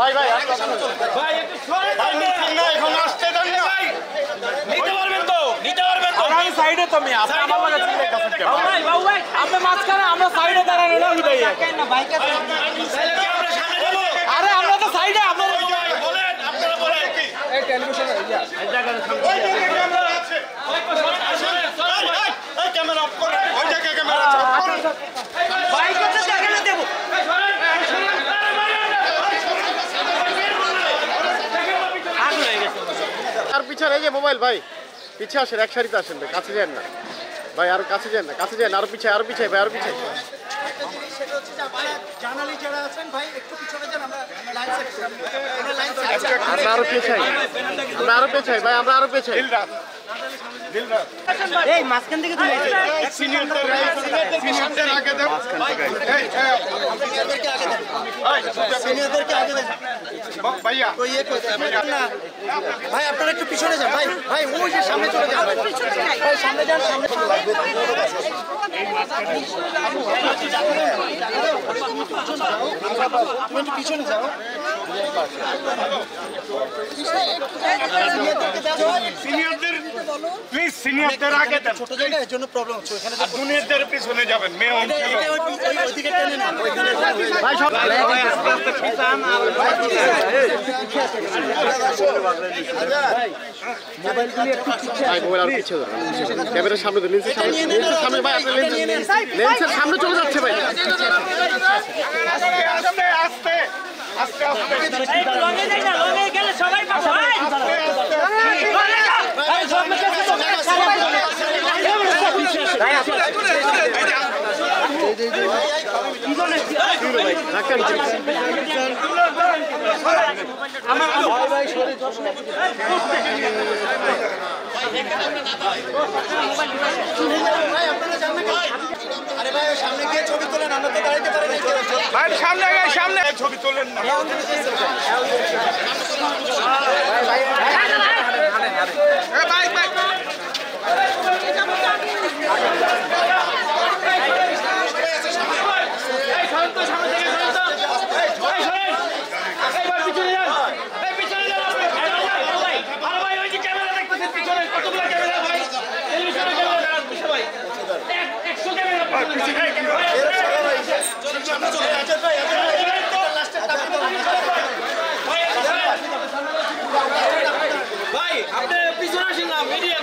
ভাই ভাই ভাই একটু সরে দাও না, এখন আসতে দেন না ভাই। নিতে পারবেন তো, নিতে পারবেন তো। আমি সাইডে তো আমি আপনি আমার লাগে চিল্লাই কাছেন কেন? বাবু ভাই আপনি মাঝখানে, আমরা সাইডে দাঁড়ানো না হুদাই কেন না বাইক আছে তাহলে কি আমরা সামনে যাব? আরে আমরা তো সাইডে আপনারা বলেন, আপনারা বলেন কি এই টেলিভিশন এই জায়গায় ওই জায়গায় ক্যামেরা আছে, ওই সরে সরে ভাই, এই ক্যামেরা অফ করো, ওই জায়গায় ক্যামেরা আছে, অফ করো। বাইক আছে জায়গা দেব এই সরেন, এই সরেন, আরে ভাই আগ হয়ে গেছে আর পিছনে এই যে মোবাইল ভাই, পিছে আসেন, এক সারিতে আসেন ভাই, কাছে যান না ভাই, আরো কাছে যান না, কাছে যান, আরো পিছায়, আরো পিছায় ভাই, আরো পিছায়। সেটা হচ্ছে যে আপনারা জার্নালি যারা আছেন ভাই একটু পিছনে যান, আমরা লাইন সেট করি, আমরা লাইন সেট করি। আমরা আরো পেছাই, আমরা আরো পেছাই ভাই, আমরা আরো পেছাই। এই মাঝখান থেকে তুমি সিনিয়রদের আগে দেন, সিনিয়রদেরকে আগে দেন, সিনিয়রদেরকে আগে দেন। ভাইয়া তো ইয়ে করতে না ভাই, আপনারা একটু পিছনে যান ভাই, ভাই ওই যে সামনে চলে যান ভাই, সামনে যান, সামনে তুমি একটু পিছনে যাও। সিনিয়রদের প্লিজ, সিনিয়রদের আগে দেন। ছোট জায়গা এর জন্য প্রবলেম হচ্ছে ওখানে। আর জুনিয়রদের পিছনে যাবেন, মেয়ে অঞ্চল। ওইদিকে টেনে নেন, ওইখানে ভাই সব ভাই মোবাইল আরো পিছিয়ে ধরুন, ক্যামেরার সামনে ধরুন, লেন্সের সামনে, লেন্সের সামনে ভাই, আপনার লেন্সের সামনে চলে যাচ্ছে ভাই। আস্তে আস্তে আস্তে আস্তে লগে যাই না, লগে গেলে সবাই পাবো ভাই ধাক্কা নিচ্ছে। আরে ভাই সামনে গিয়ে ছবি তোলেন, আমরা তো দাঁড়াইতে পারি না। ভাই সামনে আগে, সামনে ছবি তোলেন না। ভাই ভাই ভাই আপনি পিছনে আসেন না, মিডিয়া